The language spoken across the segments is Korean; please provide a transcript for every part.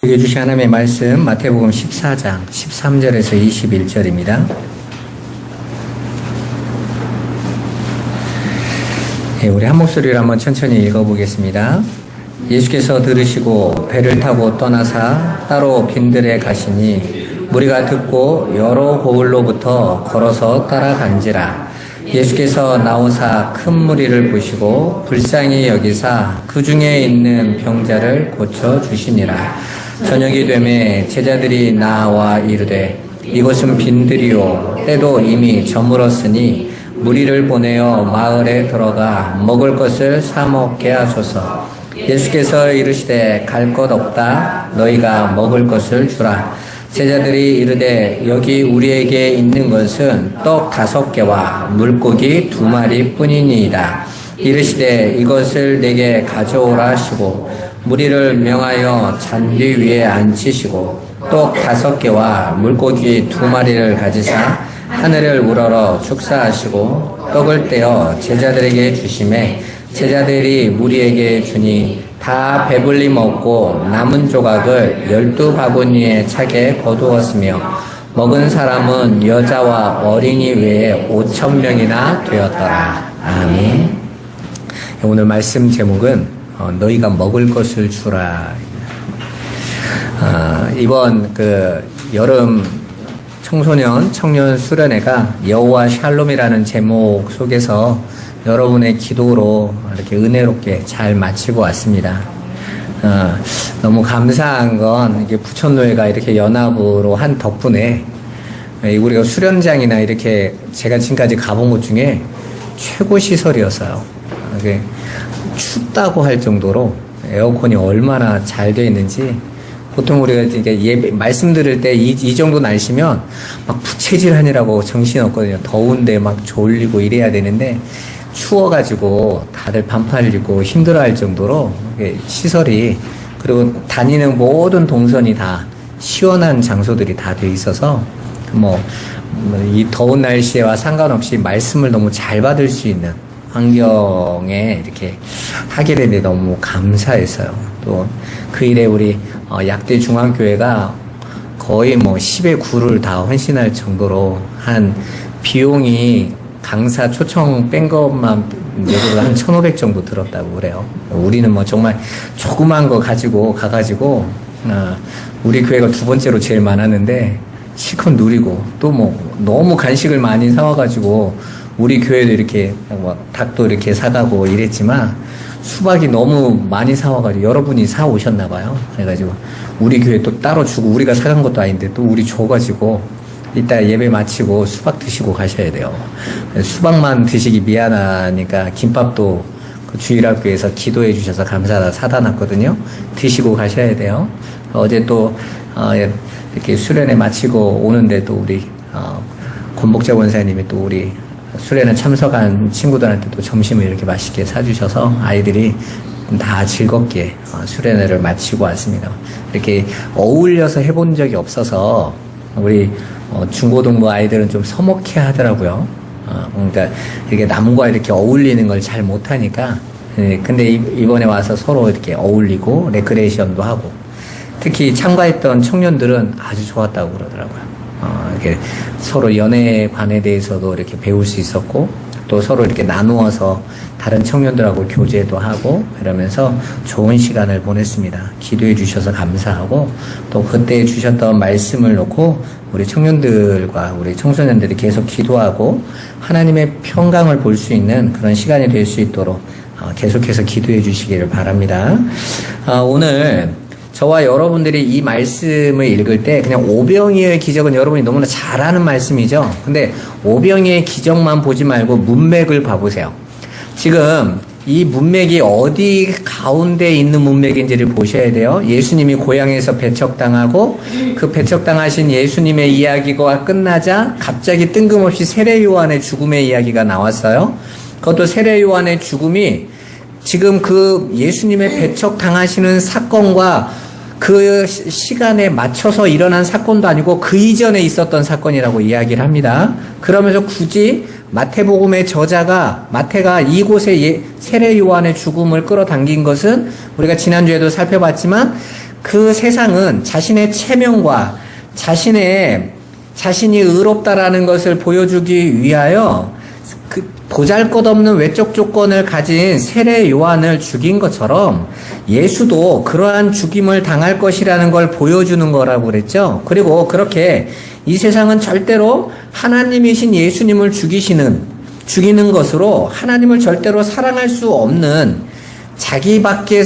우리가 주신 하나님의 말씀 마태복음 14장 13절에서 21절입니다. 우리 한 목소리로 한번 천천히 읽어보겠습니다. 예수께서 들으시고 배를 타고 떠나사 따로 빈들에 가시니 무리가 듣고 여러 고을로부터 걸어서 따라간지라. 예수께서 나오사 큰 무리를 보시고 불쌍히 여기사 그 중에 있는 병자를 고쳐 주시니라. 저녁이 되매 제자들이 나와 이르되 이곳은 빈들이요 때도 이미 저물었으니 무리를 보내어 마을에 들어가 먹을 것을 사 먹게 하소서. 예수께서 이르시되 갈 것 없다. 너희가 먹을 것을 주라. 제자들이 이르되 여기 우리에게 있는 것은 떡 5개와 물고기 2마리 뿐이니이다. 이르시되 이것을 내게 가져오라 하시고 무리를 명하여 잔디 위에 앉히시고 떡 5개와 물고기 2마리를 가지사 하늘을 우러러 축사하시고 떡을 떼어 제자들에게 주시매 제자들이 무리에게 주니 다 배불리 먹고 남은 조각을 12바구니에 차게 거두었으며 먹은 사람은 여자와 어린이 외에 5,000명이나 되었더라. 아멘. 오늘 말씀 제목은 너희가 먹을 것을 주라. 이번 여름 청소년 청년 수련회가 여호와 샬롬이라는 제목 속에서 여러분의 기도로 이렇게 은혜롭게 잘 마치고 왔습니다. 너무 감사한 건 이게 부천노회가 이렇게 연합으로 한 덕분에 우리가 수련장이나 이렇게 제가 지금까지 가본 곳 중에 최고 시설이었어요. 이게 춥다고 할 정도로 에어컨이 얼마나 잘 되어 있는지. 보통 우리가 이게 말씀 들을 때 이 정도 날씨면 막 부채질하느라고 정신없거든요. 더운데 막 졸리고 이래야 되는데 추워가지고 다들 반팔 입고 힘들어할 정도로 시설이, 그리고 다니는 모든 동선이 다 시원한 장소들이 다 돼 있어서 이 더운 날씨와 상관없이 말씀을 너무 잘 받을 수 있는 환경에 이렇게 하게 되는데 너무 감사했어요. 또 그 일에 우리 약대 중앙교회가 거의 10의 9를 다 헌신할 정도로 한 비용이 강사 초청 뺀 것만 내고도 한 1,500 정도 들었다고 그래요. 우리는 정말 조그만 거 가지고 가가지고 우리 교회가 2번째로 제일 많았는데 실컷 누리고 또 너무 간식을 많이 사와가지고 우리 교회도 이렇게 닭도 이렇게 사가고 이랬지만 수박이 너무 많이 사와가지고 여러분이 사오셨나봐요. 그래가지고 우리 교회 또 따로 주고 우리가 사간 것도 아닌데 또 우리 줘가지고 이따 예배 마치고 수박 드시고 가셔야 돼요. 수박만 드시기 미안하니까 김밥도 그 주일학교에서 기도해 주셔서 감사하다 사다 놨거든요. 드시고 가셔야 돼요. 어제 또 이렇게 수련회 마치고 오는데 또 우리 권복자 원사님이 또 우리 수련회 참석한 친구들한테 또 점심을 이렇게 맛있게 사주셔서 아이들이 다 즐겁게 수련회를 마치고 왔습니다. 이렇게 어울려서 해본 적이 없어서 우리 중고등부 아이들은 좀 서먹해 하더라고요. 그러니까 이렇게 남과 이렇게 어울리는 걸 잘 못하니까. 근데 이번에 와서 서로 이렇게 어울리고 레크레이션도 하고, 특히 참가했던 청년들은 아주 좋았다고 그러더라고요. 이렇게 서로 연애관에 대해서도 이렇게 배울 수 있었고, 또 서로 이렇게 나누어서 다른 청년들하고 교제도 하고 이러면서 좋은 시간을 보냈습니다. 기도해 주셔서 감사하고, 또 그때 주셨던 말씀을 놓고 우리 청년들과 우리 청소년들이 계속 기도하고 하나님의 평강을 볼 수 있는 그런 시간이 될 수 있도록 계속해서 기도해 주시기를 바랍니다. 오늘 저와 여러분들이 이 말씀을 읽을 때 그냥 오병이어의 기적은 여러분이 너무나 잘 아는 말씀이죠. 근데 오병이어의 기적만 보지 말고 문맥을 봐보세요. 지금 이 문맥이 어디 가운데 있는 문맥인지를 보셔야 돼요. 예수님이 고향에서 배척당하고 그 배척당하신 예수님의 이야기가 끝나자 갑자기 뜬금없이 세례 요한의 죽음의 이야기가 나왔어요. 그것도 세례 요한의 죽음이 지금 그 예수님의 배척당하시는 사건과 그 시간에 맞춰서 일어난 사건도 아니고 그 이전에 있었던 사건이라고 이야기를 합니다. 그러면서 굳이 마태복음의 저자가 마태가 이곳에 세례 요한의 죽음을 끌어당긴 것은 우리가 지난주에도 살펴봤지만 그 세상은 자신의 체면과 자신이 의롭다라는 것을 보여주기 위하여 그 보잘것없는 외적 조건을 가진 세례 요한을 죽인 것처럼 예수도 그러한 죽임을 당할 것이라는 걸 보여주는 거라고 그랬죠. 그리고 그렇게 이 세상은 절대로 하나님이신 예수님을 죽이는 것으로 하나님을 절대로 사랑할 수 없는, 자기밖에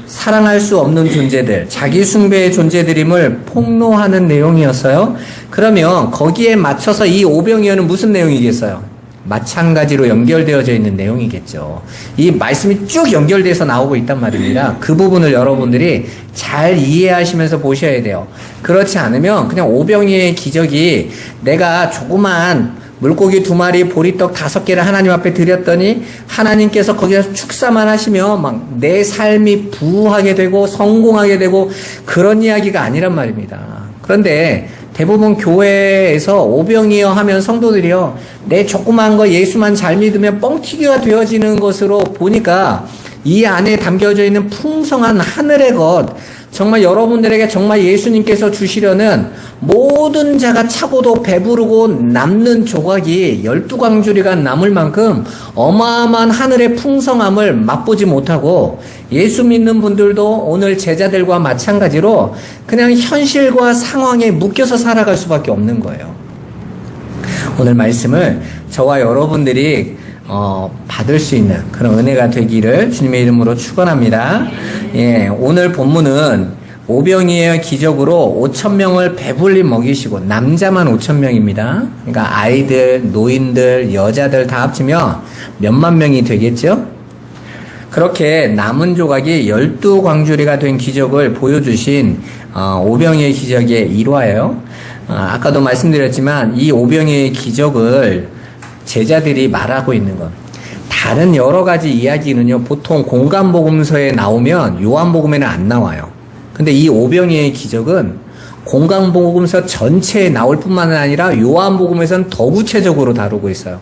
사랑할 수 없는 존재들, 자기 숭배의 존재들임을 폭로하는 내용이었어요. 그러면 거기에 맞춰서 이 오병이어는 무슨 내용이겠어요? 마찬가지로 연결되어져 있는 내용이겠죠. 이 말씀이 쭉 연결돼서 나오고 있단 말입니다. 그 부분을 여러분들이 잘 이해하시면서 보셔야 돼요. 그렇지 않으면 그냥 오병이어의 기적이 내가 조그만 물고기 2마리, 보리떡 5개를 하나님 앞에 드렸더니 하나님께서 거기서 축사만 하시며 막 내 삶이 부하게 되고 성공하게 되고 그런 이야기가 아니란 말입니다. 그런데 대부분 교회에서 오병이어 하면 성도들이요, 내 조그만 거 예수만 잘 믿으면 뻥튀기가 되어지는 것으로 보니까 이 안에 담겨져 있는 풍성한 하늘의 것, 정말 여러분들에게 정말 예수님께서 주시려는 모든 자가 차고도 배부르고 남는 조각이 12광주리가 남을 만큼 어마어마한 하늘의 풍성함을 맛보지 못하고, 예수 믿는 분들도 오늘 제자들과 마찬가지로 그냥 현실과 상황에 묶여서 살아갈 수밖에 없는 거예요. 오늘 말씀을 저와 여러분들이 받을 수 있는 그런 은혜가 되기를 주님의 이름으로 축원합니다. 예, 오늘 본문은 오병이어의 기적으로 5,000명을 배불리 먹이시고, 남자만 5,000명입니다. 그러니까 아이들, 노인들, 여자들 다 합치면 몇만 명이 되겠죠? 그렇게 남은 조각이 12광주리가 된 기적을 보여주신 오병이어의 기적의 일화예요. 아까도 말씀드렸지만 이 오병이어의 기적을 제자들이 말하고 있는 것, 다른 여러 가지 이야기는요, 보통 공간복음서에 나오면 요한복음에는 안 나와요. 근데 이 오병이어의 기적은 공간복음서 전체에 나올 뿐만 아니라 요한복음에서는 더 구체적으로 다루고 있어요.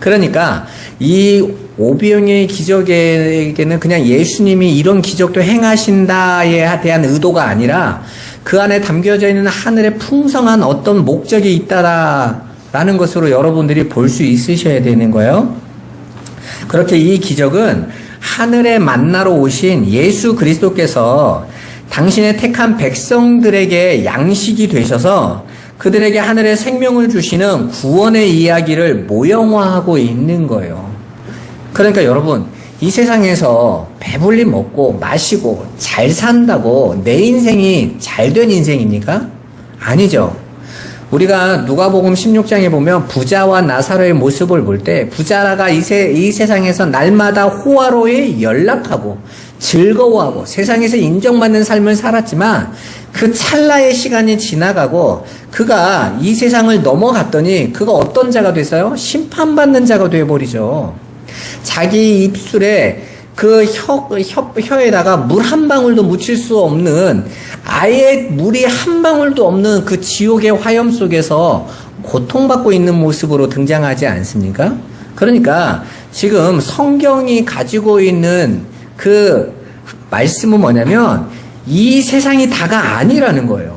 그러니까 이 오병이어의 기적에게는 그냥 예수님이 이런 기적도 행하신다에 대한 의도가 아니라 그 안에 담겨져 있는 하늘의 풍성한 어떤 목적이 있다라는 것으로 여러분들이 볼 수 있으셔야 되는 거예요. 그렇게 이 기적은 하늘에 만나러 오신 예수 그리스도께서 당신의 택한 백성들에게 양식이 되셔서 그들에게 하늘의 생명을 주시는 구원의 이야기를 모형화하고 있는 거예요. 그러니까 여러분, 이 세상에서 배불리 먹고 마시고 잘 산다고 내 인생이 잘된 인생입니까? 아니죠. 우리가 누가복음 16장에 보면 부자와 나사로의 모습을 볼 때, 부자가 이 세상에서 날마다 호화로에 연락하고 즐거워하고 세상에서 인정받는 삶을 살았지만, 그 찰나의 시간이 지나가고 그가 이 세상을 넘어갔더니 그가 어떤 자가 됐어요? 심판받는 자가 되어버리죠. 자기 입술에 그 혀에다가 물 한 방울도 묻힐 수 없는, 아예 물이 한 방울도 없는 그 지옥의 화염 속에서 고통받고 있는 모습으로 등장하지 않습니까? 그러니까 지금 성경이 가지고 있는 그 말씀은 뭐냐면, 이 세상이 다가 아니라는 거예요.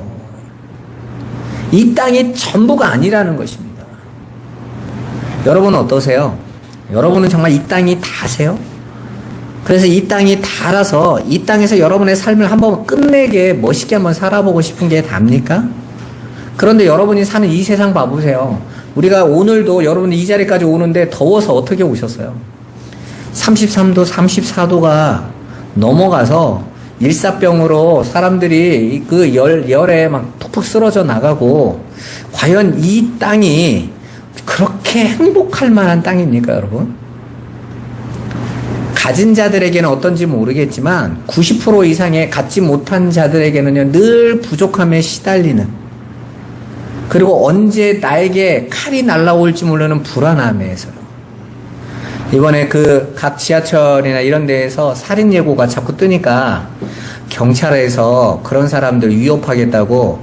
이 땅이 전부가 아니라는 것입니다. 여러분은 어떠세요? 여러분은 정말 이 땅이 다세요? 그래서 이 땅이 다라서 이 땅에서 여러분의 삶을 한번 끝내게 멋있게 한번 살아보고 싶은 게 답니까? 그런데 여러분이 사는 이 세상 봐보세요. 우리가 오늘도 여러분이 이 자리까지 오는데 더워서 어떻게 오셨어요? 33도, 34도가 넘어가서 일사병으로 사람들이 그 열에 막 푹푹 쓰러져 나가고, 과연 이 땅이 그렇게 행복할 만한 땅입니까, 여러분? 가진 자들에게는 어떤지 모르겠지만 90% 이상의 갖지 못한 자들에게는요, 늘 부족함에 시달리는, 그리고 언제 나에게 칼이 날라올지 모르는 불안함에서요. 이번에 그 각 지하철이나 이런 데에서 살인 예고가 자꾸 뜨니까 경찰에서 그런 사람들 위협하겠다고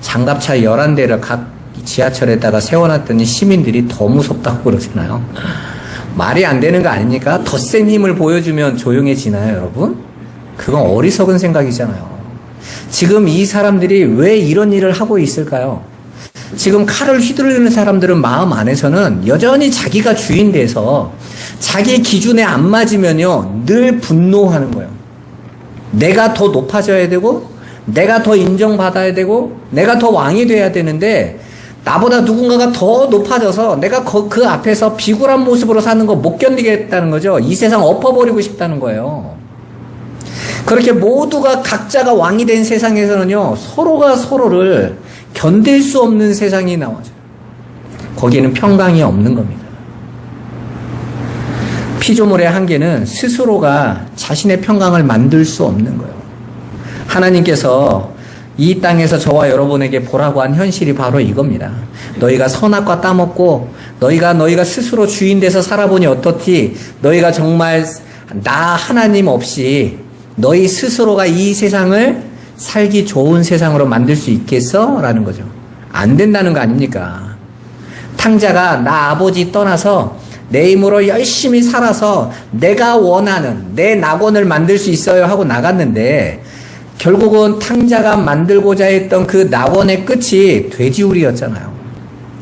장갑차 11대를 각 지하철에다가 세워놨더니 시민들이 더 무섭다고 그러잖아요. 말이 안 되는 거 아닙니까? 더 센 힘을 보여주면 조용해지나요, 여러분? 그건 어리석은 생각이잖아요. 지금 이 사람들이 왜 이런 일을 하고 있을까요? 지금 칼을 휘두르는 사람들은 마음 안에서는 여전히 자기가 주인 돼서 자기 기준에 안 맞으면요, 늘 분노하는 거예요. 내가 더 높아져야 되고, 내가 더 인정받아야 되고, 내가 더 왕이 돼야 되는데, 나보다 누군가가 더 높아져서 내가 그 앞에서 비굴한 모습으로 사는 거 못 견디겠다는 거죠. 이 세상 엎어버리고 싶다는 거예요. 그렇게 모두가 각자가 왕이 된 세상에서는요, 서로가 서로를 견딜 수 없는 세상이 나와요. 거기에는 평강이 없는 겁니다. 피조물의 한계는 스스로가 자신의 평강을 만들 수 없는 거예요. 하나님께서 이 땅에서 저와 여러분에게 보라고 한 현실이 바로 이겁니다. 너희가 선악과 따먹고 너희가 스스로 주인 돼서 살아보니 어떻지? 너희가 정말 나 하나님 없이 너희 스스로가 이 세상을 살기 좋은 세상으로 만들 수 있겠어? 라는 거죠. 안 된다는 거 아닙니까? 탕자가 나 아버지 떠나서 내 힘으로 열심히 살아서 내가 원하는 내 낙원을 만들 수 있어요 하고 나갔는데 결국은 탕자가 만들고자 했던 그 낙원의 끝이 돼지우리였잖아요.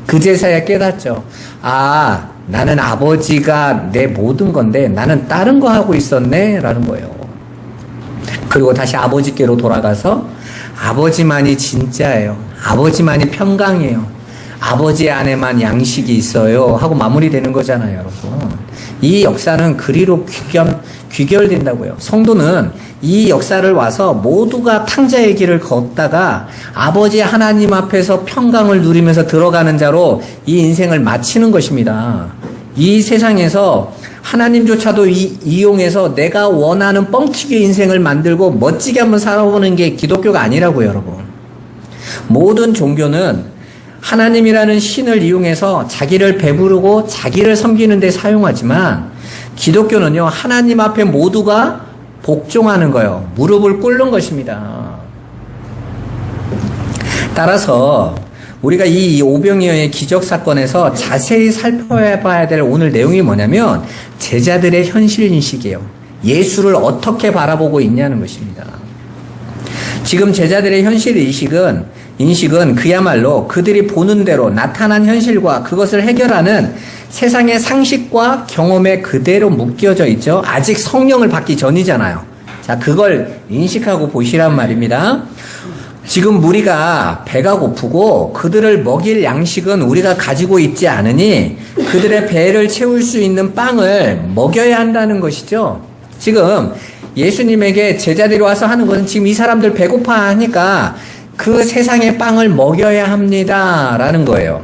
그제서야 깨닫죠. 아, 나는 아버지가 내 모든 건데 나는 다른 거 하고 있었네 라는 거예요. 그리고 다시 아버지께로 돌아가서 아버지만이 진짜예요. 아버지만이 평강이에요. 아버지 안에만 양식이 있어요 하고 마무리되는 거잖아요, 여러분. 이 역사는 그리로 귀결된다고요. 성도는 이 역사를 와서 모두가 탕자의 길을 걷다가 아버지 하나님 앞에서 평강을 누리면서 들어가는 자로 이 인생을 마치는 것입니다. 이 세상에서 하나님조차도 이용해서 내가 원하는 뻥튀기 인생을 만들고 멋지게 한번 살아보는 게 기독교가 아니라고요, 여러분. 모든 종교는 하나님이라는 신을 이용해서 자기를 배부르고 자기를 섬기는 데 사용하지만 기독교는요, 하나님 앞에 모두가 복종하는 거예요. 무릎을 꿇는 것입니다. 따라서 우리가 이 오병이어의 기적 사건에서 자세히 살펴봐야 될 오늘 내용이 뭐냐면 제자들의 현실 인식이에요. 예수를 어떻게 바라보고 있냐는 것입니다. 지금 제자들의 현실 인식은 그야말로 그들이 보는 대로 나타난 현실과 그것을 해결하는 세상의 상식과 경험에 그대로 묶여져 있죠. 아직 성령을 받기 전이잖아요. 자, 그걸 인식하고 보시란 말입니다. 지금 우리가 배가 고프고 그들을 먹일 양식은 우리가 가지고 있지 않으니 그들의 배를 채울 수 있는 빵을 먹여야 한다는 것이죠. 지금 예수님에게 제자들이 와서 하는 것은 지금 이 사람들 배고파 하니까 그 세상의 빵을 먹여야 합니다 라는 거예요.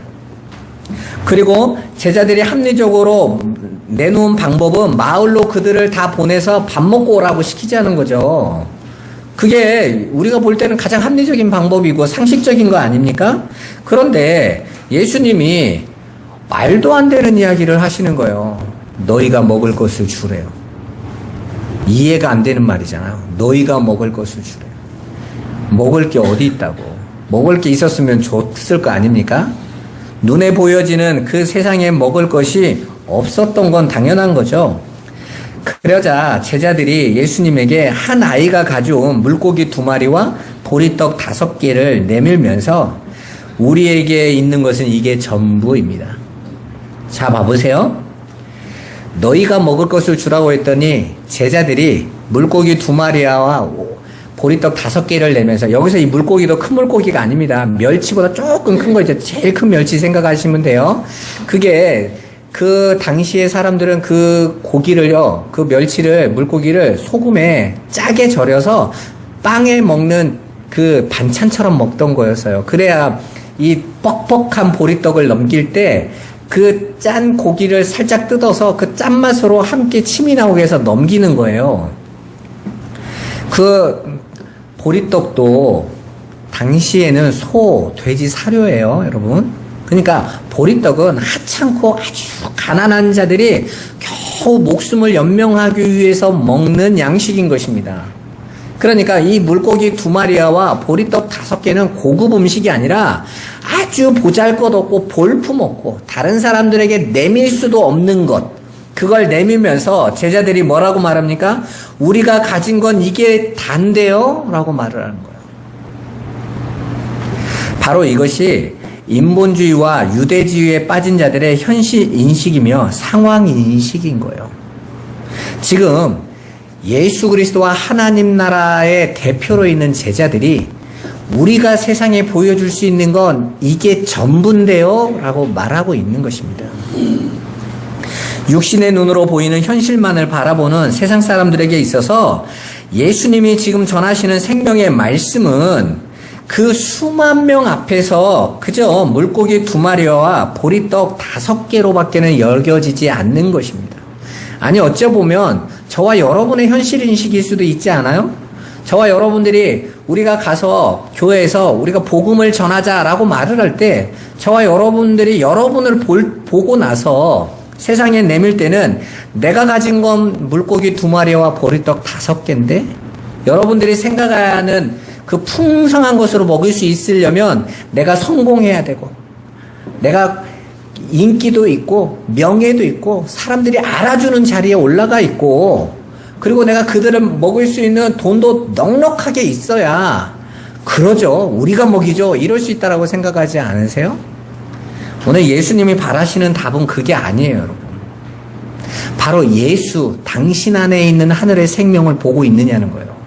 그리고 제자들이 합리적으로 내놓은 방법은 마을로 그들을 다 보내서 밥 먹고 오라고 시키자는 거죠. 그게 우리가 볼 때는 가장 합리적인 방법이고 상식적인 거 아닙니까? 그런데 예수님이 말도 안 되는 이야기를 하시는 거예요. 너희가 먹을 것을 주래요. 이해가 안 되는 말이잖아요. 너희가 먹을 것을 주래요. 먹을 게 어디 있다고. 먹을 게 있었으면 줬을 거 아닙니까? 눈에 보여지는 그 세상에 먹을 것이 없었던 건 당연한 거죠. 그러자 제자들이 예수님에게 한 아이가 가져온 물고기 2마리와 보리떡 5개를 내밀면서 우리에게 있는 것은 이게 전부입니다. 자, 봐보세요. 너희가 먹을 것을 주라고 했더니 제자들이 물고기 2마리와 보리떡 5개를 내면서, 여기서 이 물고기도 큰 물고기가 아닙니다. 멸치보다 조금 큰 거 있죠. 제일 큰 멸치 생각하시면 돼요. 그게 그 당시에 사람들은 그 고기를요, 그 멸치를, 물고기를 소금에 짜게 절여서 빵에 먹는 그 반찬처럼 먹던 거였어요. 그래야 이 뻑뻑한 보리떡을 넘길 때 그 짠 고기를 살짝 뜯어서 그 짠맛으로 함께 침이 나오게 해서 넘기는 거예요. 그 보리떡도 당시에는 소, 돼지 사료예요, 여러분. 그러니까 보리떡은 하찮고 아주 가난한 자들이 겨우 목숨을 연명하기 위해서 먹는 양식인 것입니다. 그러니까 이 물고기 2마리와 보리떡 5개는 고급 음식이 아니라 아주 보잘것없고 볼품없고 다른 사람들에게 내밀 수도 없는 것, 그걸 내밀면서 제자들이 뭐라고 말합니까? 우리가 가진 건 이게 단데요? 라고 말을 하는 거예요. 바로 이것이 인본주의와 유대주의에 빠진 자들의 현실 인식이며 상황 인식인 거예요. 지금 예수 그리스도와 하나님 나라의 대표로 있는 제자들이 우리가 세상에 보여줄 수 있는 건 이게 전부인데요 라고 말하고 있는 것입니다. 육신의 눈으로 보이는 현실만을 바라보는 세상 사람들에게 있어서 예수님이 지금 전하시는 생명의 말씀은 그 수만 명 앞에서 그저 물고기 2마리와 보리떡 5개로밖에는 여겨지지 않는 것입니다. 아니 어쩌보면 저와 여러분의 현실 인식일 수도 있지 않아요? 저와 여러분들이 우리가 가서 교회에서 우리가 복음을 전하자라고 말을 할 때 저와 여러분들이 여러분을 보고 나서 세상에 내밀 때는 내가 가진 건 물고기 2마리와 보리떡 5개인데 여러분들이 생각하는 그 풍성한 것으로 먹을 수 있으려면 내가 성공해야 되고 내가 인기도 있고 명예도 있고 사람들이 알아주는 자리에 올라가 있고 그리고 내가 그들을 먹을 수 있는 돈도 넉넉하게 있어야 그러죠. 우리가 먹이죠. 이럴 수 있다라고 생각하지 않으세요? 오늘 예수님이 바라시는 답은 그게 아니에요, 여러분. 바로 예수, 당신 안에 있는 하늘의 생명을 보고 있느냐는 거예요.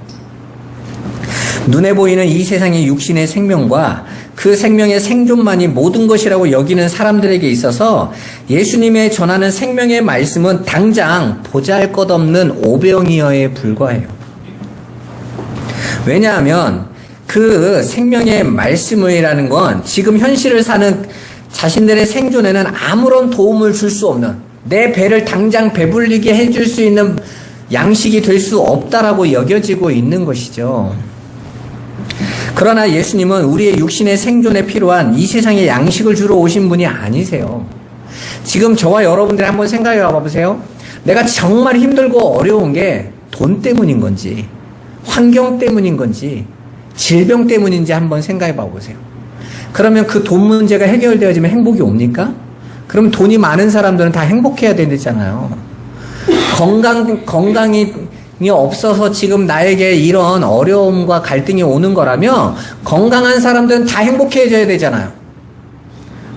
눈에 보이는 이 세상의 육신의 생명과 그 생명의 생존만이 모든 것이라고 여기는 사람들에게 있어서 예수님의 전하는 생명의 말씀은 당장 보잘것없는 오병이어에 불과해요. 왜냐하면 그 생명의 말씀이라는 건 지금 현실을 사는 자신들의 생존에는 아무런 도움을 줄 수 없는 내 배를 당장 배불리게 해줄 수 있는 양식이 될 수 없다라고 여겨지고 있는 것이죠. 그러나 예수님은 우리의 육신의 생존에 필요한 이 세상의 양식을 주러 오신 분이 아니세요. 지금 저와 여러분들이 한번 생각해 봐보세요. 내가 정말 힘들고 어려운 게 돈 때문인 건지 환경 때문인 건지 질병 때문인지 한번 생각해 봐보세요. 그러면 그 돈 문제가 해결되어지면 행복이 옵니까? 그럼 돈이 많은 사람들은 다 행복해야 되잖아요. 건강이 없어서 지금 나에게 이런 어려움과 갈등이 오는 거라면 건강한 사람들은 다 행복해져야 되잖아요.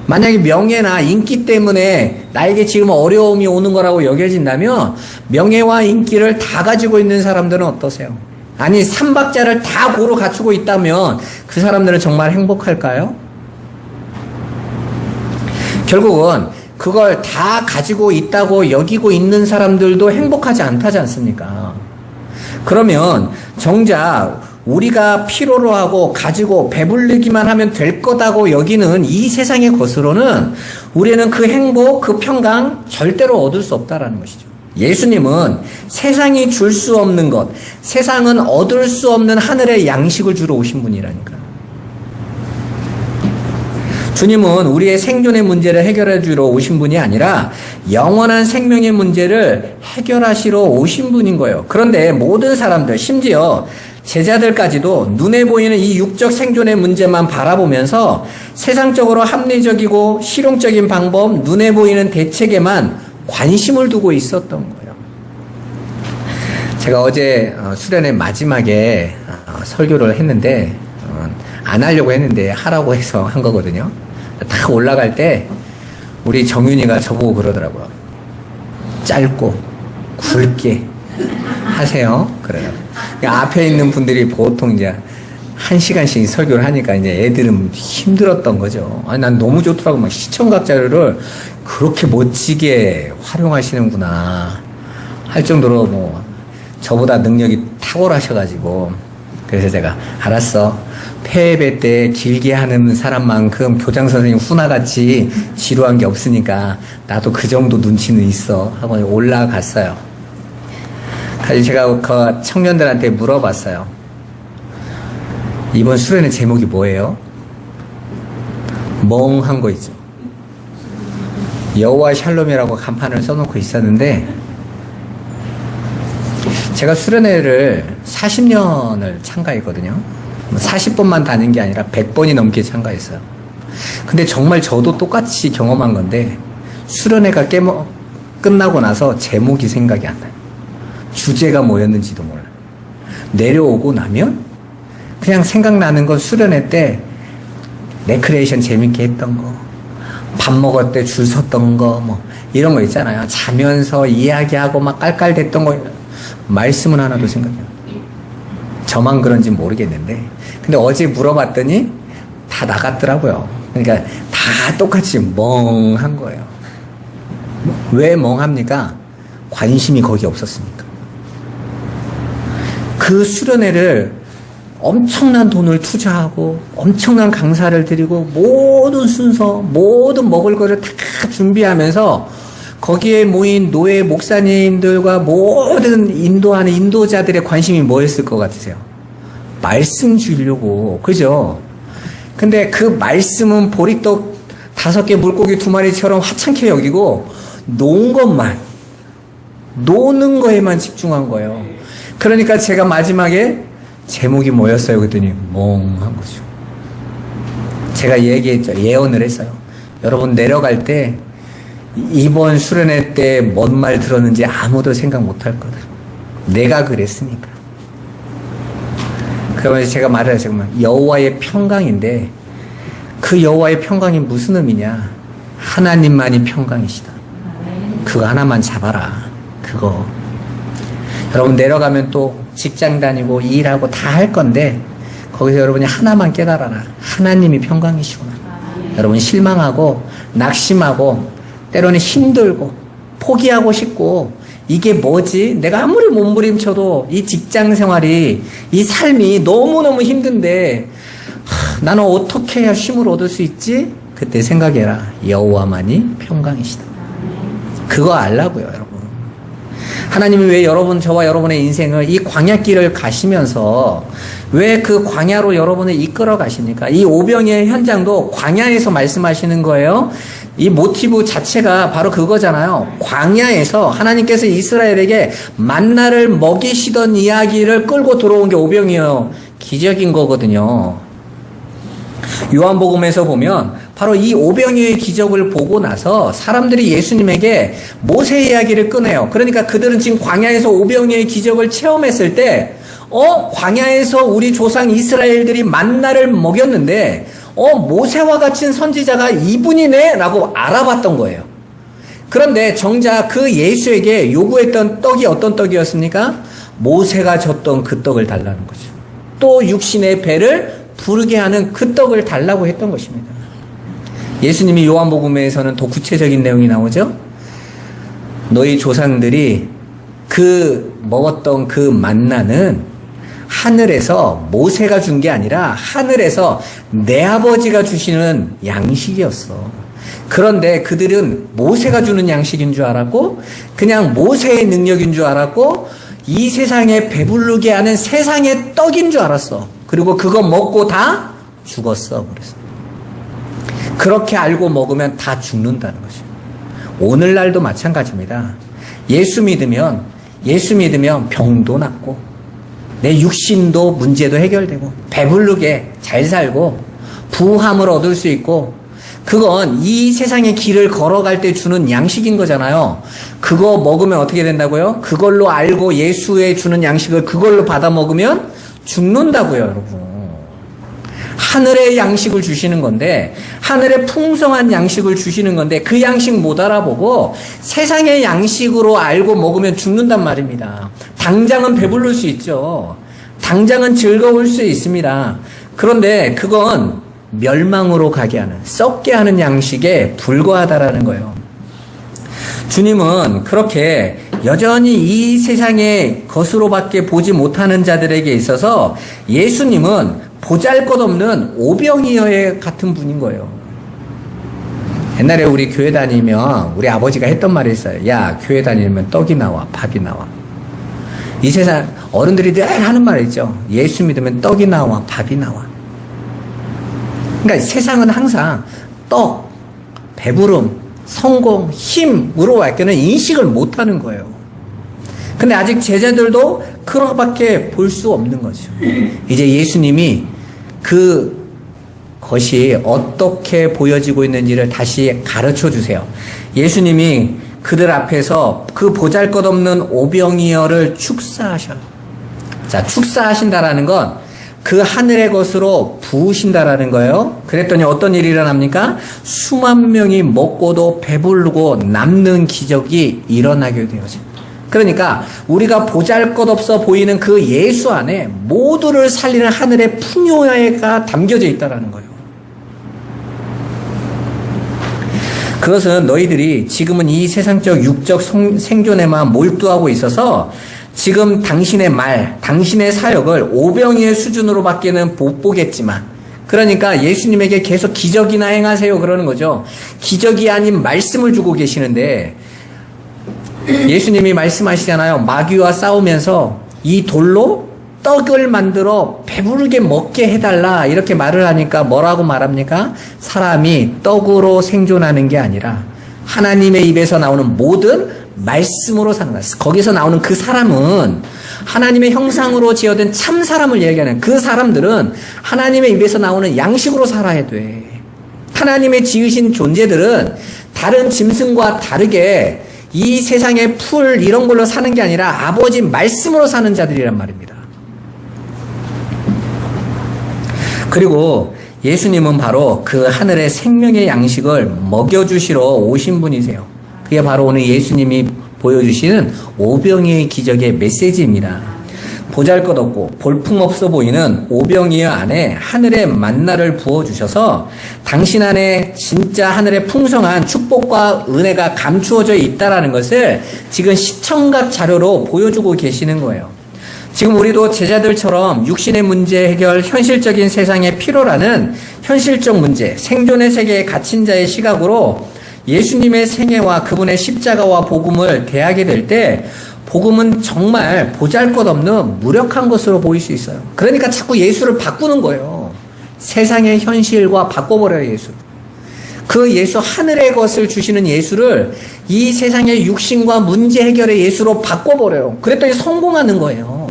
만약에 명예나 인기 때문에 나에게 지금 어려움이 오는 거라고 여겨진다면 명예와 인기를 다 가지고 있는 사람들은 어떠세요? 아니 삼박자를 다 고루 갖추고 있다면 그 사람들은 정말 행복할까요? 결국은 그걸 다 가지고 있다고 여기고 있는 사람들도 행복하지 않다지 않습니까? 그러면 정작 우리가 필요로 하고 가지고 배불리기만 하면 될 거다고 여기는 이 세상의 것으로는 우리는 그 행복, 그 평강 절대로 얻을 수 없다라는 것이죠. 예수님은 세상이 줄 수 없는 것, 세상은 얻을 수 없는 하늘의 양식을 주러 오신 분이라니까. 주님은 우리의 생존의 문제를 해결해 주러 오신 분이 아니라 영원한 생명의 문제를 해결하시러 오신 분인 거예요. 그런데 모든 사람들, 심지어 제자들까지도 눈에 보이는 이 육적 생존의 문제만 바라보면서 세상적으로 합리적이고 실용적인 방법, 눈에 보이는 대책에만 관심을 두고 있었던 거예요. 제가 어제 수련회 마지막에 설교를 했는데 안 하려고 했는데 하라고 해서 한 거거든요. 딱 올라갈 때 우리 정윤이가 저보고 그러더라고요. 짧고 굵게 하세요. 그래요. 앞에 있는 분들이 보통 이제 1시간씩 설교를 하니까 이제 애들은 힘들었던 거죠. 아니, 난 너무 좋더라고. 막 시청각 자료를 그렇게 멋지게 활용하시는구나 할 정도로 뭐 저보다 능력이 탁월하셔가지고 그래서 제가 알았어. 폐배 때 길게 하는 사람만큼 교장 선생님 훈아같이 지루한 게 없으니까 나도 그 정도 눈치는 있어 하고 올라갔어요. 그래서 제가 그 청년들한테 물어봤어요. 이번 수련회 제목이 뭐예요? 멍한 거 있죠. 여호와 샬롬이라고 간판을 써놓고 있었는데 제가 수련회를 40년을 참가했거든요. 40번만 다닌 게 아니라 100번이 넘게 참가했어요. 근데 정말 저도 똑같이 경험한 건데 수련회가 끝나고 나서 제목이 생각이 안 나요. 주제가 뭐였는지도 몰라요. 내려오고 나면 그냥 생각나는 건 수련회 때 레크레이션 재밌게 했던 거, 밥 먹을 때 줄 섰던 거, 뭐, 이런 거 있잖아요. 자면서 이야기하고 막 깔깔댔던 거, 말씀은 하나도 생각이 안 나요. 저만 그런지 모르겠는데. 근데 어제 물어봤더니 다 나갔더라고요. 그러니까 다 똑같이 멍한 거예요. 왜 멍합니까? 관심이 거기 없었으니까. 그 수련회를 엄청난 돈을 투자하고 엄청난 강사를 드리고 모든 순서, 모든 먹을 거를 다 준비하면서 거기에 모인 노예 목사님들과 모든 인도하는 인도자들의 관심이 뭐였을 것 같으세요? 말씀 주려고. 그죠? 근데 그 말씀은 보리떡 5개 물고기 2마리처럼 하찮게 여기고 노는 거에만 집중한 거예요. 그러니까 제가 마지막에 제목이 뭐였어요? 그랬더니 멍한 거죠. 제가 얘기했죠. 예언을 했어요. 여러분 내려갈 때 이번 수련회 때 뭔 말 들었는지 아무도 생각 못할 거다. 내가 그랬으니까. 그러면서 제가 말했어요. 여호와의 평강인데 그 여호와의 평강이 무슨 의미냐? 하나님만이 평강이시다. 그거 하나만 잡아라. 그거. 여러분 내려가면 또 직장 다니고 일하고 다 할 건데 거기서 여러분이 하나만 깨달아라. 하나님이 평강이시구나. 여러분 실망하고 낙심하고 때로는 힘들고 포기하고 싶고 이게 뭐지? 내가 아무리 몸부림쳐도 이 직장 생활이 이 삶이 너무너무 힘든데 나는 어떻게 해야 쉼을 얻을 수 있지? 그때 생각해라. 여호와만이 평강이시다. 그거 알라고요, 여러분. 하나님이 왜 저와 여러분의 인생을 이 광야길을 가시면서 왜 그 광야로 여러분을 이끌어 가십니까? 이 오병이의 현장도 광야에서 말씀하시는 거예요. 이 모티브 자체가 바로 그거잖아요. 광야에서 하나님께서 이스라엘에게 만나를 먹이시던 이야기를 끌고 들어온 게 오병이에요. 기적인 거거든요. 요한복음에서 보면 바로 이 오병이어의 기적을 보고 나서 사람들이 예수님에게 모세 이야기를 꺼내요. 그러니까 그들은 지금 광야에서 오병이어의 기적을 체험했을 때 광야에서 우리 조상 이스라엘들이 만나를 먹였는데 모세와 같은 선지자가 이분이네 라고 알아봤던 거예요. 그런데 정작 그 예수에게 요구했던 떡이 어떤 떡이었습니까? 모세가 줬던 그 떡을 달라는 거죠. 또 육신의 배를 부르게 하는 그 떡을 달라고 했던 것입니다. 예수님이 요한복음에서는 더 구체적인 내용이 나오죠. 너희 조상들이 먹었던 그 만나는 하늘에서 모세가 준 게 아니라 하늘에서 내 아버지가 주시는 양식이었어. 그런데 그들은 모세가 주는 양식인 줄 알았고 그냥 모세의 능력인 줄 알았고 이 세상에 배부르게 하는 세상의 떡인 줄 알았어. 그리고 그거 먹고 다 죽었어. 그래서 그렇게 알고 먹으면 다 죽는다는 거죠. 오늘날도 마찬가지입니다. 예수 믿으면 병도 낫고 내 육신도 문제도 해결되고 배부르게 잘 살고 부함을 얻을 수 있고 그건 이 세상의 길을 걸어갈 때 주는 양식인 거잖아요. 그거 먹으면 어떻게 된다고요? 그걸로 알고 예수의 주는 양식을 그걸로 받아 먹으면 죽는다고요, 여러분. 하늘의 양식을 주시는 건데 하늘의 풍성한 양식을 주시는 건데 그 양식 못 알아보고 세상의 양식으로 알고 먹으면 죽는단 말입니다. 당장은 배부를 수 있죠. 당장은 즐거울 수 있습니다. 그런데 그건 멸망으로 가게 하는, 썩게 하는 양식에 불과하다라는 거예요. 주님은 그렇게 여전히 이 세상의 것으로밖에 보지 못하는 자들에게 있어서 예수님은 보잘것없는 오병이어 같은 분인 거예요. 옛날에 우리 교회 다니면 우리 아버지가 했던 말이 있어요. 야, 교회 다니면 떡이 나와, 밥이 나와. 이 세상 어른들이 늘 하는 말이 있죠. 예수 믿으면 떡이 나와, 밥이 나와. 그러니까 세상은 항상 떡, 배부름, 성공, 힘으로 밖에는 인식을 못하는 거예요. 근데 아직 제자들도 그렇게밖에 볼 수 없는 거죠. 이제 예수님이 그 것이 어떻게 보여지고 있는지를 다시 가르쳐 주세요. 예수님이 그들 앞에서 그 보잘것없는 오병이어를 축사하셔요. 자, 축사하신다라는 건 그 하늘의 것으로 부으신다라는 거예요. 그랬더니 어떤 일이 일어납니까? 수만 명이 먹고도 배부르고 남는 기적이 일어나게 되어집니다. 그러니까 우리가 보잘것없어 보이는 그 예수 안에 모두를 살리는 하늘의 풍요가 담겨져 있다는 거예요. 그것은 너희들이 지금은 이 세상적 육적 생존에만 몰두하고 있어서 지금 당신의 말, 당신의 사역을 오병이의 수준으로 밖에는 못 보겠지만, 그러니까 예수님에게 계속 기적이나 행하세요 그러는 거죠. 기적이 아닌 말씀을 주고 계시는데, 예수님이 말씀하시잖아요. 마귀와 싸우면서 이 돌로 떡을 만들어 배부르게 먹게 해달라 이렇게 말을 하니까 뭐라고 말합니까? 사람이 떡으로 생존하는 게 아니라 하나님의 입에서 나오는 모든 말씀으로 산다. 거기서 나오는 그 사람은 하나님의 형상으로 지어진 참 사람을 얘기하는, 그 사람들은 하나님의 입에서 나오는 양식으로 살아야 돼. 하나님의 지으신 존재들은 다른 짐승과 다르게 이 세상의 풀 이런 걸로 사는 게 아니라 아버지 말씀으로 사는 자들이란 말입니다. 그리고 예수님은 바로 그 하늘의 생명의 양식을 먹여주시러 오신 분이세요. 그게 바로 오늘 예수님이 보여주시는 오병이의 기적의 메시지입니다. 보잘것없고 볼품없어 보이는 오병이어 안에 하늘의 만나를 부어주셔서 당신 안에 진짜 하늘의 풍성한 축복과 은혜가 감추어져 있다는 것을 지금 시청각 자료로 보여주고 계시는 거예요. 지금 우리도 제자들처럼 육신의 문제 해결, 현실적인 세상의 필요라는 현실적 문제, 생존의 세계에 갇힌 자의 시각으로 예수님의 생애와 그분의 십자가와 복음을 대하게 될 때 복음은 정말 보잘것없는 무력한 것으로 보일 수 있어요. 그러니까 자꾸 예수를 바꾸는 거예요. 세상의 현실과 바꿔버려요, 예수. 그 예수, 하늘의 것을 주시는 예수를 이 세상의 육신과 문제 해결의 예수로 바꿔버려요. 그랬더니 성공하는 거예요.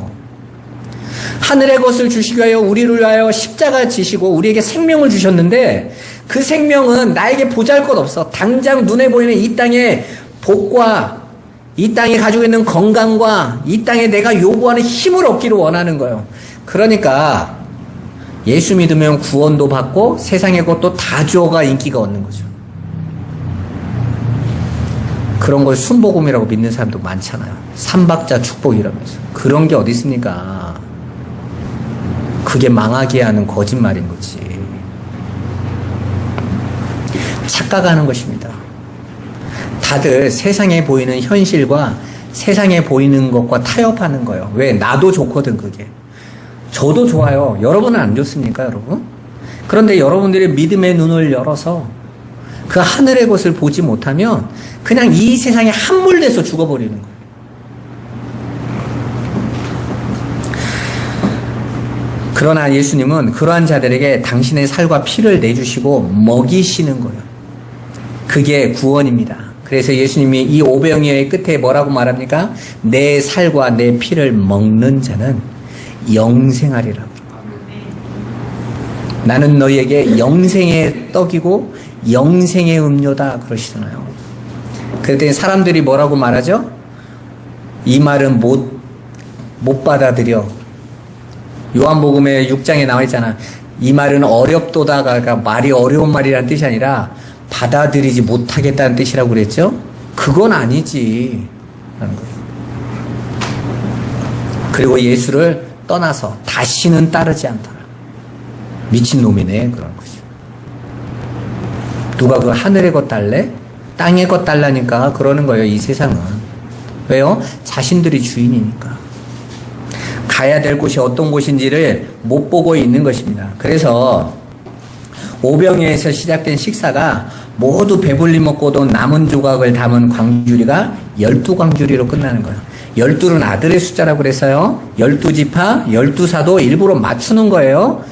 하늘의 것을 주시기 위하여 우리를 위하여 십자가 지시고 우리에게 생명을 주셨는데 그 생명은 나에게 보잘것없어. 당장 눈에 보이는 이 땅의 복과 이 땅이 가지고 있는 건강과 이 땅에 내가 요구하는 힘을 얻기를 원하는 거예요. 그러니까 예수 믿으면 구원도 받고 세상의 것도 다 주어가 인기가 얻는 거죠. 그런 걸 순복음이라고 믿는 사람도 많잖아요. 삼박자 축복 이러면서. 그런 게 어디 있습니까? 그게 망하게 하는 거짓말인 거지. 착각하는 것입니다. 다들 세상에 보이는 현실과 세상에 보이는 것과 타협하는 거예요. 왜? 나도 좋거든 그게. 저도 좋아요. 여러분은 안 좋습니까, 여러분? 그런데 여러분들이 믿음의 눈을 열어서 그 하늘의 것을 보지 못하면 그냥 이 세상에 함몰돼서 죽어버리는 거예요. 그러나 예수님은 그러한 자들에게 당신의 살과 피를 내주시고 먹이시는 거예요. 그게 구원입니다. 그래서 예수님이 이 오병이어의 끝에 뭐라고 말합니까? 내 살과 내 피를 먹는 자는 영생하리라고. 나는 너희에게 영생의 떡이고 영생의 음료다 그러시잖아요. 그랬더니 사람들이 뭐라고 말하죠? 이 말은 못 받아들여. 요한복음의 6장에 나와 있잖아. 이 말은 어렵도다가 말이 어려운 말이라는 뜻이 아니라 받아들이지 못하겠다는 뜻이라고 그랬죠? 그건 아니지. 라는 거예요. 그리고 예수를 떠나서 다시는 따르지 않더라. 미친놈이네. 그런 거죠. 누가 그 하늘의 것 달래? 땅의 것 달라니까 그러는 거예요. 이 세상은. 왜요? 자신들이 주인이니까. 가야 될 곳이 어떤 곳인지를 못 보고 있는 것입니다. 그래서 오병이어에서 시작된 식사가 모두 배불리 먹고도 남은 조각을 담은 광주리가 12광주리로 끝나는 거예요. 12는 아들의 숫자라고 그랬어요. 12지파, 12사도 일부러 맞추는 거예요.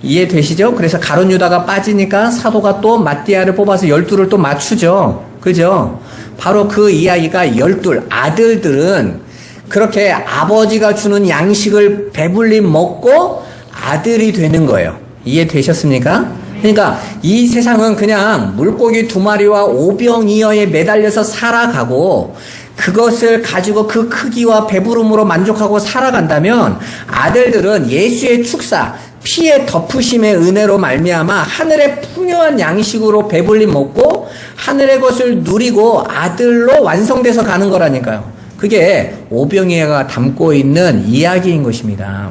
이해되시죠? 그래서 가룟 유다가 빠지니까 사도가 또 마띠아를 뽑아서 12를 또 맞추죠. 그죠? 바로 그 이야기가 12 아들들은 그렇게 아버지가 주는 양식을 배불리 먹고 아들이 되는 거예요. 이해되셨습니까? 그러니까 이 세상은 그냥 물고기 2마리와 오병이어에 매달려서 살아가고 그것을 가지고 그 크기와 배부름으로 만족하고 살아간다면 아들들은 예수의 축사, 피의 덮으심의 은혜로 말미암아 하늘의 풍요한 양식으로 배불리 먹고 하늘의 것을 누리고 아들로 완성돼서 가는 거라니까요. 그게 오병이어가 담고 있는 이야기인 것입니다.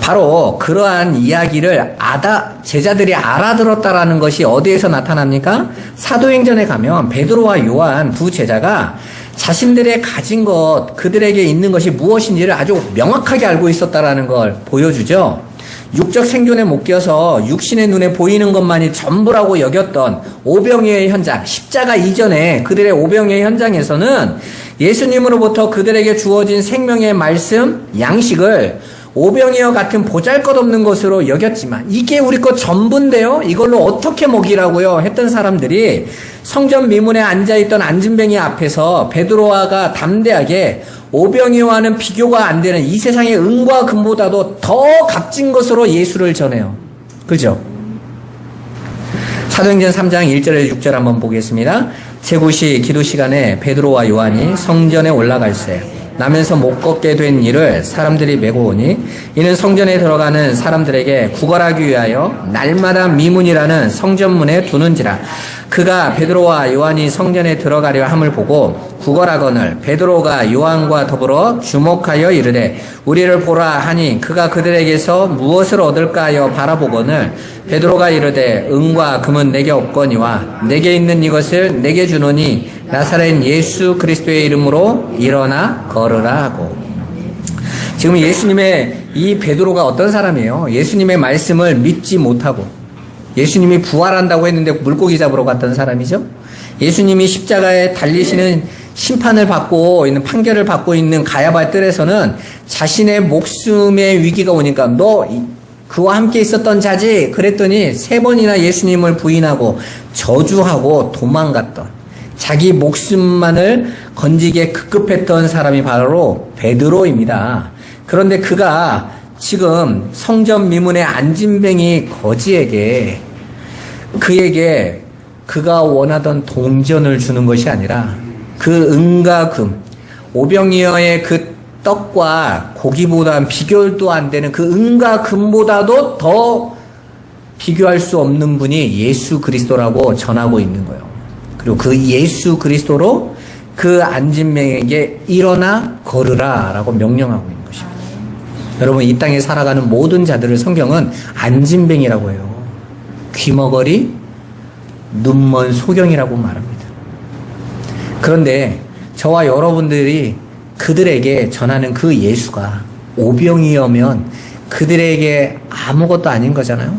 바로 그러한 이야기를 제자들이 알아들었다라는 것이 어디에서 나타납니까? 사도행전에 가면 베드로와 요한 두 제자가 자신들의 가진 것, 그들에게 있는 것이 무엇인지를 아주 명확하게 알고 있었다라는 걸 보여주죠. 육적 생존에 못 껴서 육신의 눈에 보이는 것만이 전부라고 여겼던 오병이어의 현장, 십자가 이전에 그들의 오병이어의 현장에서는 예수님으로부터 그들에게 주어진 생명의 말씀, 양식을 오병이어 같은 보잘것없는 것으로 여겼지만 이게 우리 것 전부인데요? 이걸로 어떻게 먹이라고요? 했던 사람들이 성전 미문에 앉아있던 안진뱅이 앞에서 베드로가 담대하게 오병이어와는 비교가 안 되는 이 세상의 은과 금보다도 더 값진 것으로 예수를 전해요. 그죠? 사도행전 3장 1절에서 6절 한번 보겠습니다. 제9시 기도 시간에 베드로와 요한이 성전에 올라갈세 나면서 못 걷게 된 이를 사람들이 메고 오니 이는 성전에 들어가는 사람들에게 구걸하기 위하여 날마다 미문이라는 성전문에 두는지라. 그가 베드로와 요한이 성전에 들어가려 함을 보고 구걸하거늘 베드로가 요한과 더불어 주목하여 이르되 우리를 보라 하니 그가 그들에게서 무엇을 얻을까 하여 바라보거늘 베드로가 이르되 은과 금은 내게 없거니와 내게 있는 이것을 내게 주노니 나사렛 예수 그리스도의 이름으로 일어나 걸으라 하고. 지금 예수님의 이 베드로가 어떤 사람이에요? 예수님의 말씀을 믿지 못하고 예수님이 부활한다고 했는데 물고기 잡으러 갔던 사람이죠. 예수님이 십자가에 달리시는 심판을 받고 있는, 판결을 받고 있는 가야바의 뜰에서는 자신의 목숨의 위기가 오니까 너 그와 함께 있었던 자지? 그랬더니 3번이나 예수님을 부인하고 저주하고 도망갔던, 자기 목숨만을 건지기에 급급했던 사람이 바로 베드로입니다. 그런데 그가 지금 성전 미문의 안진뱅이 거지에게 그에게 그가 원하던 동전을 주는 것이 아니라 그 은과 금, 오병이어의 그 떡과 고기보다 비교도 안 되는 그 은과 금보다도 더 비교할 수 없는 분이 예수 그리스도라고 전하고 있는 거예요. 그리고 그 예수 그리스도로 그 안진뱅에게 일어나 걸으라 라고 명령하고 있는 것입니다. 여러분, 이 땅에 살아가는 모든 자들을 성경은 안진뱅이라고 해요. 귀머거리, 눈먼 소경이라고 말합니다. 그런데 저와 여러분들이 그들에게 전하는 그 예수가 오병이어면 그들에게 아무것도 아닌 거잖아요.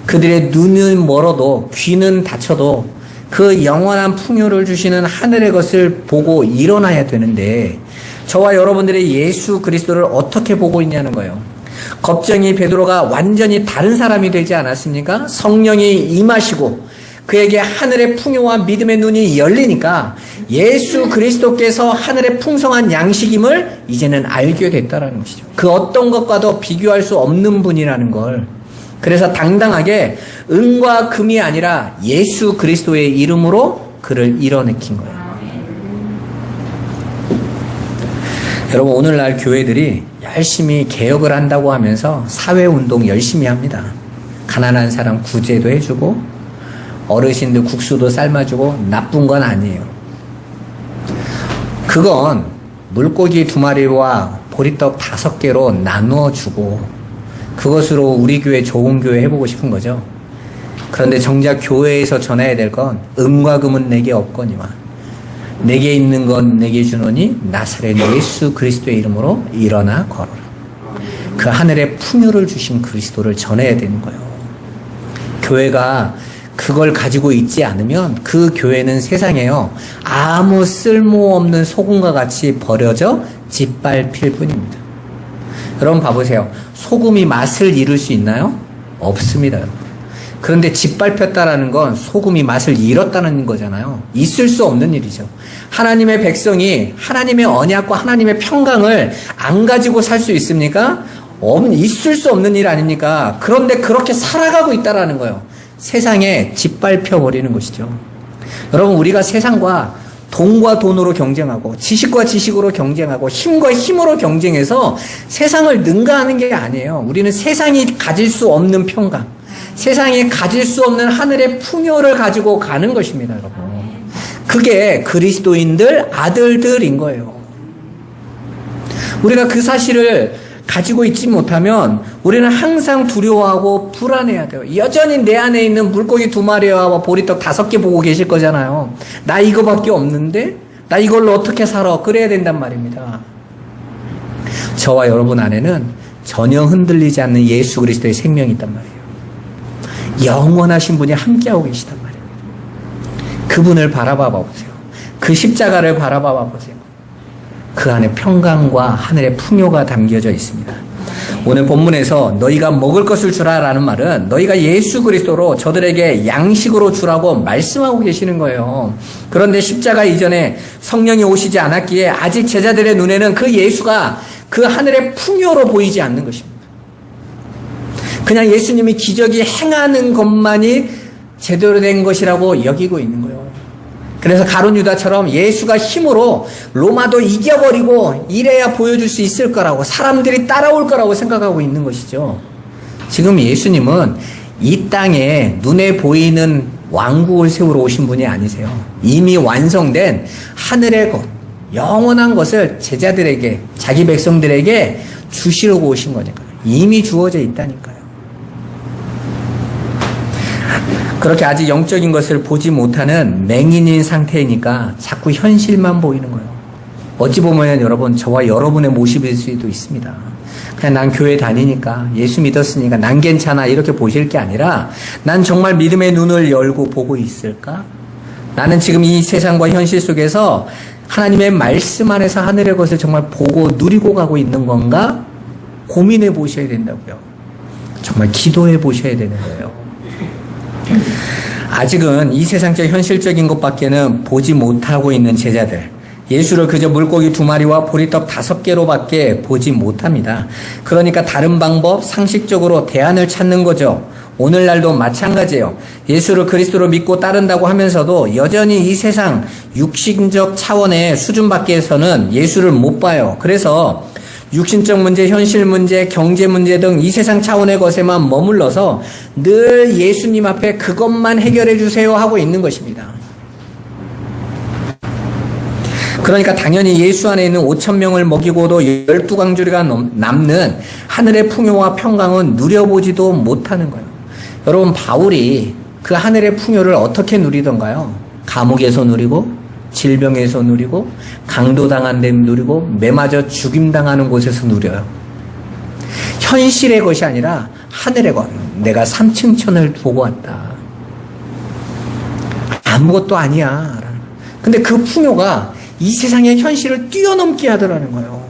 그들의 눈은 멀어도 귀는 닫혀도 그 영원한 풍요를 주시는 하늘의 것을 보고 일어나야 되는데 저와 여러분들의 예수 그리스도를 어떻게 보고 있냐는 거예요. 겁쟁이 베드로가 완전히 다른 사람이 되지 않았습니까? 성령이 임하시고 그에게 하늘의 풍요와 믿음의 눈이 열리니까 예수 그리스도께서 하늘의 풍성한 양식임을 이제는 알게 됐다라는 것이죠. 그 어떤 것과도 비교할 수 없는 분이라는 걸. 그래서 당당하게 은과 금이 아니라 예수 그리스도의 이름으로 그를 이뤄내킨 거예요. 여러분, 오늘날 교회들이 열심히 개혁을 한다고 하면서 사회운동 열심히 합니다. 가난한 사람 구제도 해주고 어르신들 국수도 삶아주고 나쁜 건 아니에요. 그건 물고기 2마리와 보리떡 5개로 나누어주고 그것으로 우리 교회 좋은 교회 해보고 싶은 거죠. 그런데 정작 교회에서 전해야 될 건 은과 금은 내게 없거니와 내게 있는 건 내게 주노니 나사렛 예수 그리스도의 이름으로 일어나 걸어라. 그 하늘의 풍요를 주신 그리스도를 전해야 되는 거예요. 교회가 그걸 가지고 있지 않으면 그 교회는 세상에요 아무 쓸모없는 소금과 같이 버려져 짓밟힐 뿐입니다. 여러분 봐보세요. 소금이 맛을 잃을 수 있나요? 없습니다. 그런데 짓밟혔다라는 건 소금이 맛을 잃었다는 거잖아요. 있을 수 없는 일이죠. 하나님의 백성이 하나님의 언약과 하나님의 평강을 안 가지고 살 수 있습니까? 있을 수 없는 일 아닙니까? 그런데 그렇게 살아가고 있다라는 거예요. 세상에 짓밟혀 버리는 것이죠. 여러분, 우리가 세상과 돈과 돈으로 경쟁하고 지식과 지식으로 경쟁하고 힘과 힘으로 경쟁해서 세상을 능가하는 게 아니에요. 우리는 세상이 가질 수 없는 평강, 세상이 가질 수 없는 하늘의 풍요를 가지고 가는 것입니다, 여러분. 그게 그리스도인들 아들들인 거예요. 우리가 그 사실을 가지고 있지 못하면 우리는 항상 두려워하고 불안해야 돼요. 여전히 내 안에 있는 물고기 2마리와 보리떡 5개 보고 계실 거잖아요. 나 이거밖에 없는데? 나 이걸로 어떻게 살아? 그래야 된단 말입니다. 저와 여러분 안에는 전혀 흔들리지 않는 예수 그리스도의 생명이 있단 말이에요. 영원하신 분이 함께하고 계시단 말이에요. 그분을 바라봐 보세요. 그 십자가를 바라봐 보세요. 그 안에 평강과 하늘의 풍요가 담겨져 있습니다. 오늘 본문에서 너희가 먹을 것을 주라 라는 말은 너희가 예수 그리스도로 저들에게 양식으로 주라고 말씀하고 계시는 거예요. 그런데 십자가 이전에 성령이 오시지 않았기에 아직 제자들의 눈에는 그 예수가 그 하늘의 풍요로 보이지 않는 것입니다. 그냥 예수님이 기적이 행하는 것만이 제대로 된 것이라고 여기고 있는 거예요. 그래서 가룟 유다처럼 예수가 힘으로 로마도 이겨버리고 이래야 보여줄 수 있을 거라고, 사람들이 따라올 거라고 생각하고 있는 것이죠. 지금 예수님은 이 땅에 눈에 보이는 왕국을 세우러 오신 분이 아니세요. 이미 완성된 하늘의 것, 영원한 것을 제자들에게, 자기 백성들에게 주시려고 오신 거니까요. 이미 주어져 있다니까요. 그렇게 아직 영적인 것을 보지 못하는 맹인인 상태이니까 자꾸 현실만 보이는 거예요. 어찌 보면 여러분, 저와 여러분의 모습일 수도 있습니다. 그냥 난 교회 다니니까, 예수 믿었으니까 난 괜찮아 이렇게 보실 게 아니라, 난 정말 믿음의 눈을 열고 보고 있을까? 나는 지금 이 세상과 현실 속에서 하나님의 말씀 안에서 하늘의 것을 정말 보고 누리고 가고 있는 건가? 고민해 보셔야 된다고요. 정말 기도해 보셔야 되는 거예요. 아직은 이 세상적 현실적인 것밖에는 보지 못하고 있는 제자들, 예수를 그저 물고기 2마리와 보리떡 5개로밖에 보지 못합니다. 그러니까 다른 방법, 상식적으로 대안을 찾는 거죠. 오늘날도 마찬가지예요. 예수를 그리스도로 믿고 따른다고 하면서도 여전히 이 세상 육신적 차원의 수준 밖에서는 예수를 못 봐요. 그래서 육신적 문제, 현실 문제, 경제 문제 등 이 세상 차원의 것에만 머물러서 늘 예수님 앞에 그것만 해결해 주세요 하고 있는 것입니다. 그러니까 당연히 예수 안에 있는 5,000명을 먹이고도 12광주리가 남는 하늘의 풍요와 평강은 누려보지도 못하는 거예요. 여러분, 바울이 그 하늘의 풍요를 어떻게 누리던가요? 감옥에서 누리고, 질병에서 누리고, 강도당한 데 누리고, 매맞아 죽임당하는 곳에서 누려요. 현실의 것이 아니라 하늘의 것. 내가 3층 천을 보고 왔다. 아무것도 아니야. 근데 그 풍요가 이 세상의 현실을 뛰어넘게 하더라는 거예요.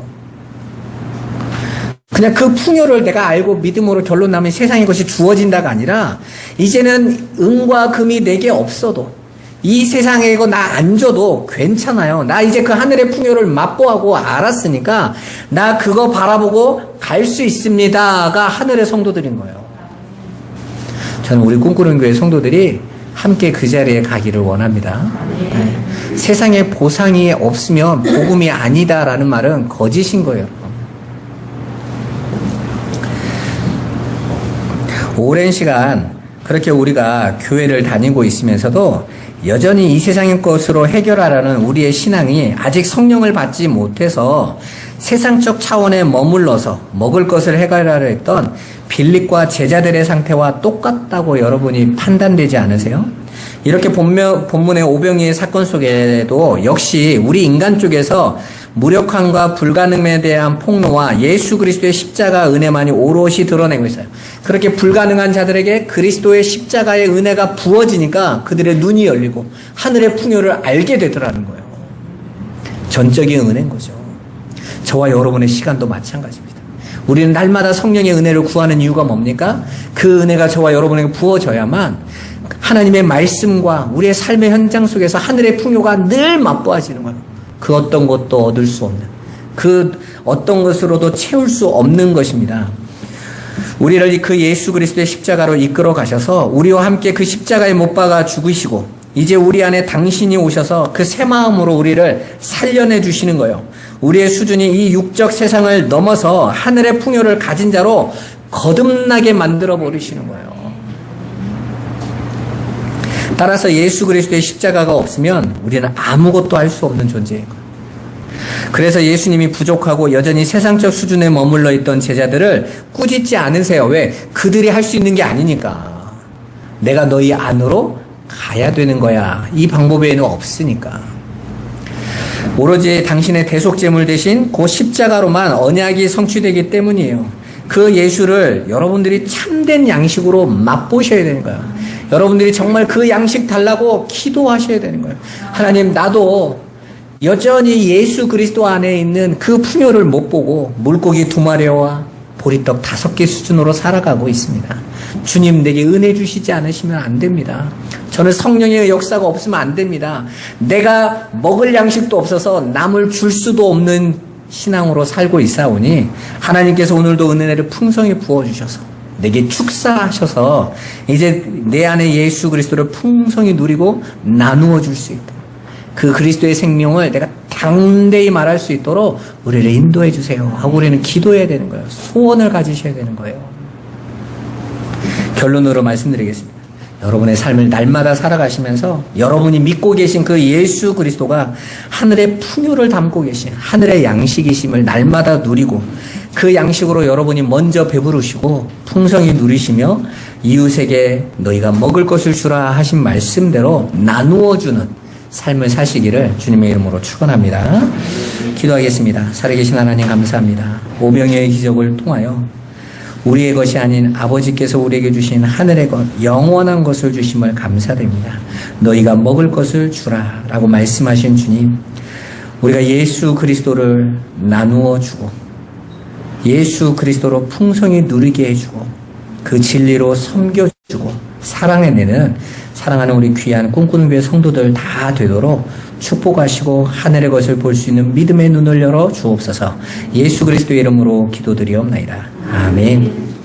그냥 그 풍요를 내가 알고 믿음으로 결론 나면 세상의 것이 주어진다가 아니라, 이제는 은과 금이 내게 없어도, 이 세상에 이거 나 안 줘도 괜찮아요. 나 이제 그 하늘의 풍요를 맛보하고 알았으니까 나 그거 바라보고 갈 수 있습니다가 하늘의 성도들인 거예요. 저는 우리 꿈꾸는 교회 성도들이 함께 그 자리에 가기를 원합니다. 네. 세상에 보상이 없으면 복음이 아니다라는 말은 거짓인 거예요. 오랜 시간 그렇게 우리가 교회를 다니고 있으면서도 여전히 이 세상의 것으로 해결하라는 우리의 신앙이 아직 성령을 받지 못해서 세상적 차원에 머물러서 먹을 것을 해결하려 했던 빌립과 제자들의 상태와 똑같다고 여러분이 판단되지 않으세요? 이렇게 본문의 오병이의 사건 속에도 역시 우리 인간 쪽에서 무력함과 불가능에 대한 폭로와 예수 그리스도의 십자가 은혜만이 오롯이 드러내고 있어요. 그렇게 불가능한 자들에게 그리스도의 십자가의 은혜가 부어지니까 그들의 눈이 열리고 하늘의 풍요를 알게 되더라는 거예요. 전적인 은혜인 거죠. 저와 여러분의 시간도 마찬가지입니다. 우리는 날마다 성령의 은혜를 구하는 이유가 뭡니까? 그 은혜가 저와 여러분에게 부어져야만 하나님의 말씀과 우리의 삶의 현장 속에서 하늘의 풍요가 늘 맛보아지는 거예요. 그 어떤 것도 얻을 수 없는, 그 어떤 것으로도 채울 수 없는 것입니다. 우리를 그 예수 그리스도의 십자가로 이끌어 가셔서 우리와 함께 그 십자가에 못 박아 죽으시고 이제 우리 안에 당신이 오셔서 그 새 마음으로 우리를 살려내 주시는 거예요. 우리의 수준이 이 육적 세상을 넘어서 하늘의 풍요를 가진 자로 거듭나게 만들어 버리시는 거예요. 따라서 예수 그리스도의 십자가가 없으면 우리는 아무것도 할 수 없는 존재인 거예요. 그래서 예수님이 부족하고 여전히 세상적 수준에 머물러 있던 제자들을 꾸짖지 않으세요. 왜? 그들이 할 수 있는 게 아니니까. 내가 너희 안으로 가야 되는 거야. 이 방법 외에는 없으니까. 오로지 당신의 대속제물 대신 그 십자가로만 언약이 성취되기 때문이에요. 그 예수를 여러분들이 참된 양식으로 맛보셔야 되는 거야. 여러분들이 정말 그 양식 달라고 기도하셔야 되는 거예요. 하나님, 나도 여전히 예수 그리스도 안에 있는 그 풍요를 못 보고 물고기 2마리와 보리떡 5개 수준으로 살아가고 있습니다. 주님, 내게 은혜 주시지 않으시면 안 됩니다. 저는 성령의 역사가 없으면 안 됩니다. 내가 먹을 양식도 없어서 남을 줄 수도 없는 신앙으로 살고 있사오니 하나님께서 오늘도 은혜를 풍성히 부어주셔서 내게 축사하셔서 이제 내 안에 예수 그리스도를 풍성히 누리고 나누어 줄 수 있도록, 그 그리스도의 생명을 내가 당대히 말할 수 있도록 우리를 인도해 주세요 하고 우리는 기도해야 되는 거예요. 소원을 가지셔야 되는 거예요. 결론으로 말씀드리겠습니다. 여러분의 삶을 날마다 살아가시면서 여러분이 믿고 계신 그 예수 그리스도가 하늘의 풍요를 담고 계신 하늘의 양식이심을 날마다 누리고, 그 양식으로 여러분이 먼저 배부르시고 풍성히 누리시며 이웃에게 너희가 먹을 것을 주라 하신 말씀대로 나누어 주는 삶을 사시기를 주님의 이름으로 축원합니다. 기도하겠습니다. 살아계신 하나님, 감사합니다. 오병이어의 기적을 통하여 우리의 것이 아닌 아버지께서 우리에게 주신 하늘의 것, 영원한 것을 주심을 감사드립니다. 너희가 먹을 것을 주라 라고 말씀하신 주님, 우리가 예수 그리스도를 나누어 주고 예수 그리스도로 풍성히 누리게 해주고 그 진리로 섬겨주고 사랑해내는, 사랑하는 우리 귀한 꿈꾸는 교회 성도들 다 되도록 축복하시고 하늘의 것을 볼 수 있는 믿음의 눈을 열어 주옵소서. 예수 그리스도의 이름으로 기도드리옵나이다. 아멘.